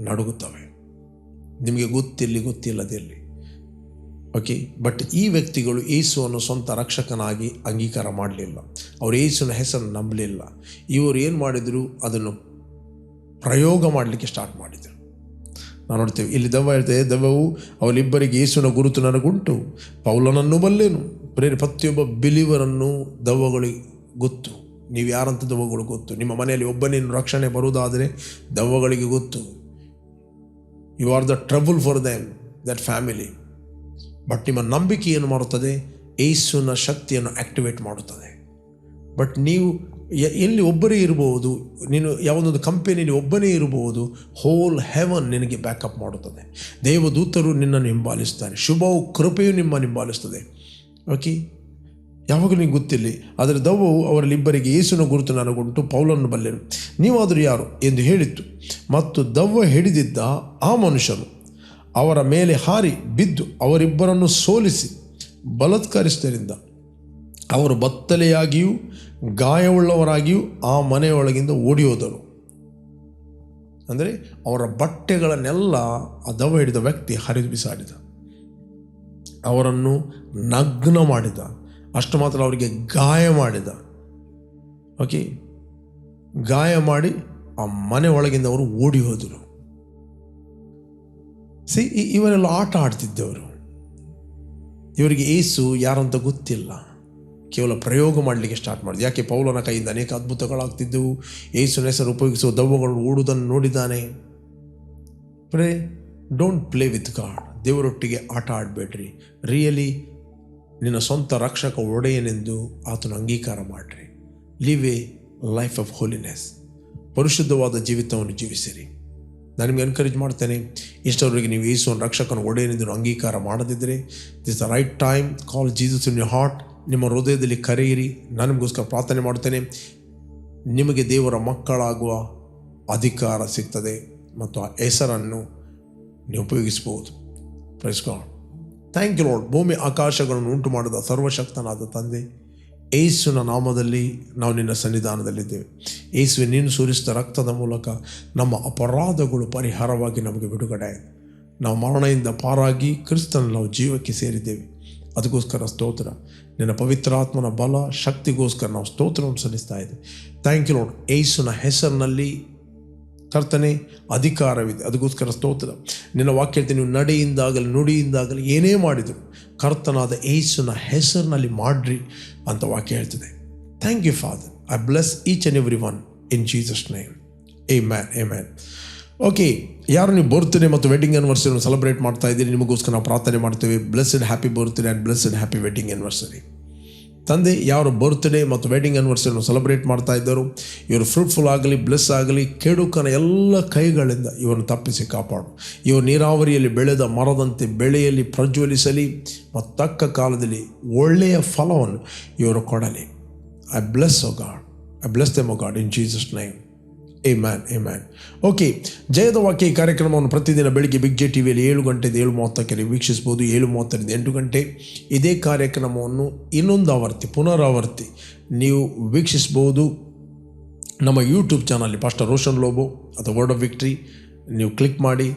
ನಡುಗುತ್ತವೆ. ನಿಮಗೆ ಗೊತ್ತಿಲ್ಲದೆಲ್ಲಿ. ಓಕೆ, ಬಟ್ ಈ ವ್ಯಕ್ತಿಗಳು ಯೇಸುವನ್ನು ಸ್ವಂತ ರಕ್ಷಕನಾಗಿ ಅಂಗೀಕಾರ ಮಾಡಲಿಲ್ಲ. ಅವರು ಯೇಸುವಿನ ಹೆಸರನ್ನು ನಂಬಲಿಲ್ಲ. ಇವರು ಏನು ಮಾಡಿದರು, ಅದನ್ನು ಪ್ರಯೋಗ ಮಾಡಲಿಕ್ಕೆ ಸ್ಟಾರ್ಟ್ ಮಾಡಿದರು. ನಾವು ನೋಡ್ತೇವೆ ಇಲ್ಲಿ ದೆವ್ವ ಹೇಳ್ತೇವೆ, ದೆವ್ವವು ಅವರಿಬ್ಬರಿಗೆ ಯೇಸುವಿನ ಗುರುತು ನನಗುಂಟು, ಪೌಲನನ್ನು ಬಲ್ಲೆನು. ಪ್ರತಿಯೊಬ್ಬ ಬಿಲೀವರನ್ನು ದೆವ್ವಗಳಿಗೆ ಗೊತ್ತು. ನೀವು ಯಾರಂತ ದೆವ್ವಗಳು ಗೊತ್ತು. ನಿಮ್ಮ ಮನೆಯಲ್ಲಿ ಒಬ್ಬನೇನು ರಕ್ಷಣೆ ಬರುವುದಾದರೆ ದೆವ್ವಗಳಿಗೆ ಗೊತ್ತು. You are the trouble for them, that family. But ನಿಮ್ಮ ನಂಬಿಕೆ ಏನು ಮಾಡುತ್ತದೆ, ಯೇಸುವಿನ ಶಕ್ತಿಯನ್ನು ಆ್ಯಕ್ಟಿವೇಟ್ ಮಾಡುತ್ತದೆ. ಬಟ್ ನೀವು ಎಲ್ಲಿ ಒಬ್ಬರೇ ಇರಬಹುದು, ನೀನು ಯಾವುದೊಂದು ಕಂಪನಿಯಲ್ಲಿ ಒಬ್ಬನೇ ಇರಬಹುದು, ಹೋಲ್ ಹೆವನ್ ನಿನಗೆ ಬ್ಯಾಕಪ್ ಮಾಡುತ್ತದೆ. ದೇವದೂತರು ನಿನ್ನನ್ನು ಹಿಂಬಾಲಿಸ್ತಾರೆ, ಶುಭವು ಕೃಪೆಯು ನಿಮ್ಮನ್ನು ಹಿಂಬಾಲಿಸ್ತದೆ. ಓಕೆ, ಯಾವಾಗಲೂ ನಿಮಗೆ ಗೊತ್ತಿಲ್ಲ. ಆದರೆ ದೆವ್ವವು ಅವರಲ್ಲಿ ಇಬ್ಬರಿಗೆ ಯೇಸುವಿನ ಗುರುತು ನನಗುಂಟು, ಪೌಲನನ್ನು ಬಲ್ಲೆನು, ನೀವಾದರೂ ಯಾರು ಎಂದು ಹೇಳಿತ್ತು. ಮತ್ತು ದೆವ್ವ ಹಿಡಿದಿದ್ದ ಆ ಮನುಷ್ಯನು ಅವರ ಮೇಲೆ ಹಾರಿ ಬಿದ್ದು ಅವರಿಬ್ಬರನ್ನು ಸೋಲಿಸಿ ಬಲಾತ್ಕರಿಸಿದ್ದರಿಂದ ಅವರು ಬತ್ತಲೆಯಾಗಿಯೂ ಗಾಯವುಳ್ಳವರಾಗಿಯೂ ಆ ಮನೆಯೊಳಗಿಂದ ಓಡಿ ಹೋದರು. ಅಂದರೆ ಅವರ ಬಟ್ಟೆಗಳನ್ನೆಲ್ಲ ಆ ದೆವ್ವ ಹಿಡಿದ ವ್ಯಕ್ತಿ ಹರಿದು ಬಿಸಾಡಿದ, ಅವರನ್ನು ನಗ್ನ ಮಾಡಿದ. ಅಷ್ಟು ಮಾತ್ರ, ಅವರಿಗೆ ಗಾಯ ಮಾಡಿದ. ಓಕೆ, ಗಾಯ ಮಾಡಿ ಆ ಮನೆ ಒಳಗಿಂದ ಅವರು ಓಡಿ ಹೋದರು. ಇವರೆಲ್ಲ ಆಟ ಆಡ್ತಿದ್ದವರು. ಇವರಿಗೆ ಯೇಸು ಯಾರಂತ ಗೊತ್ತಿಲ್ಲ, ಕೇವಲ ಪ್ರಯೋಗ ಮಾಡಲಿಕ್ಕೆ ಸ್ಟಾರ್ಟ್ ಮಾಡಿದೆ. ಯಾಕೆ, ಪೌಲನ ಕೈಯಿಂದ ಅನೇಕ ಅದ್ಭುತಗಳಾಗ್ತಿದ್ದವು. ಯೇಸುವಿನ ಹೆಸರು ಉಪಯೋಗಿಸುವ ದೆವ್ವಗಳು ಓಡುವುದನ್ನು ನೋಡಿದ್ದಾನೆ. Pray, don't play with God. ದೇವರೊಟ್ಟಿಗೆ ಆಟ ಆಡಬೇಡ್ರಿ. ರಿಯಲಿ ನಿನ್ನ ಸ್ವಂತ ರಕ್ಷಕ ಒಡೆಯನೆಂದು ಆತನ ಅಂಗೀಕಾರ ಮಾಡಿರಿ. Live a life of holiness. ಪರಿಶುದ್ಧವಾದ ಜೀವಿತವನ್ನು ಜೀವಿಸಿರಿ. ನಾನು ನಿಮಗೆ ಎನ್ಕರೇಜ್ ಮಾಡ್ತೇನೆ, ಇಷ್ಟವರೆಗೆ ನೀವು ಯೇಸುವನ್ನು ರಕ್ಷಕನ ಒಡೆಯನೆಂದು ಅಂಗೀಕಾರ ಮಾಡದಿದ್ದರೆ, this the right time. Call Jesus in your heart. ನಿಮ್ಮ ಹೃದಯದಲ್ಲಿ ಕರೆಯಿರಿ. ನಾನು ನಿಮಗೋಸ್ಕರ ಪ್ರಾರ್ಥನೆ ಮಾಡ್ತೇನೆ. ನಿಮಗೆ ದೇವರ ಮಕ್ಕಳಾಗುವ ಅಧಿಕಾರ ಸಿಗ್ತದೆ ಮತ್ತು ಆ ಹೆಸರನ್ನು ನೀವು ಉಪಯೋಗಿಸ್ಬೋದು. Praise God. Thank you Lord. ಭೂಮಿ ಆಕಾಶಗಳನ್ನು ಉಂಟು ಮಾಡಿದ ಸರ್ವಶಕ್ತನಾದ ತಂದೆ, ಯೇಸುವಿನ ನಾಮದಲ್ಲಿ ನಾವು ನಿನ್ನ ಸನ್ನಿಧಾನದಲ್ಲಿದ್ದೇವೆ. ಯೇಸುವೆ, ನೀನು ಸುರಿಸಿದ ರಕ್ತದ ಮೂಲಕ ನಮ್ಮ ಅಪರಾಧಗಳು ಪರಿಹಾರವಾಗಿ ನಮಗೆ ಬಿಡುಗಡೆ. ನಾವು ಮರಣದಿಂದ ಪಾರಾಗಿ ಕ್ರಿಸ್ತನ ನಾವು ಜೀವಕ್ಕೆ ಸೇರಿದ್ದೇವೆ. ಅದಕ್ಕೋಸ್ಕರ ಸ್ತೋತ್ರ. ನಿನ್ನ ಪವಿತ್ರಾತ್ಮನ ಬಲ ಶಕ್ತಿಗೋಸ್ಕರ ನಾವು ಸ್ತೋತ್ರವನ್ನು ಸಲ್ಲಿಸ್ತಾ ಇದ್ದೇವೆ. Thank you Lord. ಯೇಸುವಿನ ಹೆಸರಿನಲ್ಲಿ ಕರ್ತನೆ ಅಧಿಕಾರವಿದೆ. ಅದಕ್ಕೋಸ್ಕರ ಸ್ತೋತ್ರ. ನಿನ್ನ ವಾಕ್ಯ ಹೇಳ್ತೀನಿ, ನೀವು ನಡೆಯಿಂದಾಗಲಿ ನುಡಿಯಿಂದಾಗಲಿ ಏನೇ ಮಾಡಿದರು ಕರ್ತನಾದ ಯೇಸುವಿನ ಹೆಸರಿನಲ್ಲಿ ಮಾಡ್ರಿ ಅಂತ ವಾಕ್ಯ ಹೇಳ್ತದೆ. Thank you father. I bless each and every one in Jesus name. Amen, amen. Okay, ಯಾರು ನೀವು ಬರ್ತ್ಡೇ ಮತ್ತು ವೆಡ್ಡಿಂಗ್ ಆ್ಯನಿವರ್ಸರಿಯನ್ನು ಸೆಲೆಬ್ರೇಟ್ ಮಾಡ್ತಾ ಇದ್ದೀರಿ, ನಿಮಗೋಸ್ಕರ ನಾವು ಪ್ರಾರ್ಥನೆ ಮಾಡ್ತೇವೆ. Blessed happy birthday and blessed happy wedding anniversary. ತಂದೆ, ಯಾರು ಬರ್ತ್ಡೇ ಮತ್ತು ವೆಡ್ಡಿಂಗ್ ಆ್ಯನಿವರ್ಸರಿಯನ್ನು ಸೆಲೆಬ್ರೇಟ್ ಮಾಡ್ತಾ ಇದ್ದರು, ಇವರು ಫ್ರೂಟ್ಫುಲ್ ಆಗಲಿ, ಬ್ಲೆಸ್ ಆಗಲಿ. ಕೆಡುಕನ ಎಲ್ಲ ಕೈಗಳಿಂದ ಇವರನ್ನು ತಪ್ಪಿಸಿ ಕಾಪಾಡು. ಇವರು ನೀರಾವರಿಯಲ್ಲಿ ಬೆಳೆದ ಮರದಂತೆ ಬೆಳೆಯಲ್ಲಿ ಪ್ರಜ್ವಲಿಸಲಿ ಮತ್ತು ತಕ್ಕ ಕಾಲದಲ್ಲಿ ಒಳ್ಳೆಯ ಫಲವನ್ನು ಇವರು ಕೊಡಲಿ. I bless O God. I bless them O God in Jesus name. Amen, amen. Okay, ಜಯದ ವಾಕ್ಯ ಈ ಕಾರ್ಯಕ್ರಮವನ್ನು ಪ್ರತಿದಿನ ಬೆಳಿಗ್ಗೆ ಬಿಗ್ ಜೆ ಟಿವಿಯಲ್ಲಿ 7 ಗಂಟೆಯಿಂದ 7:30ಕ್ಕೆ ವೀಕ್ಷಿಸ್ಬೋದು. 7:30ರಿಂದ 8 ಗಂಟೆ ಇದೇ ಕಾರ್ಯಕ್ರಮವನ್ನು ಇನ್ನೊಂದು ಆವರ್ತಿ, ಪುನರಾವರ್ತಿ ನೀವು ವೀಕ್ಷಿಸ್ಬೋದು. ನಮ್ಮ ಯೂಟ್ಯೂಬ್ ಚಾನಲ್ಲಿ ಪಾಸ್ಟರ್ ರೋಷನ್ ಲೋಬೋ ಅಥವಾ ವರ್ಡ್ ಆಫ್ ವಿಕ್ಟ್ರಿ ನೀವು ಕ್ಲಿಕ್ ಮಾಡಿ,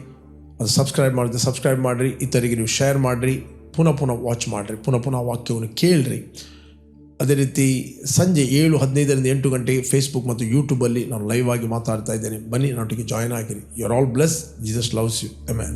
ಅದು ಸಬ್ಸ್ಕ್ರೈಬ್ ಮಾಡಿರಿ. ಇತರಿಗೆ ನೀವು ಶೇರ್ ಮಾಡಿರಿ, ಪುನಃ ವಾಚ್ ಮಾಡಿರಿ, ಪುನಃ ವಾಕ್ಯವನ್ನು ಕೇಳಿರಿ. ಅದೇ ರೀತಿ ಸಂಜೆ 7:15ರಿಂದ 8 ಗಂಟೆಗೆ ಫೇಸ್ಬುಕ್ ಮತ್ತು ಯೂಟ್ಯೂಬಲ್ಲಿ ನಾನು ಲೈವ್ ಆಗಿ ಮಾತಾಡ್ತಾ ಇದ್ದೇನೆ. ಬನ್ನಿ, ನನ್ನೊಟ್ಟಿಗೆ ಜಾಯ್ನ್ ಆಗಿರಿ. You are all bless. Jesus loves you. Amen.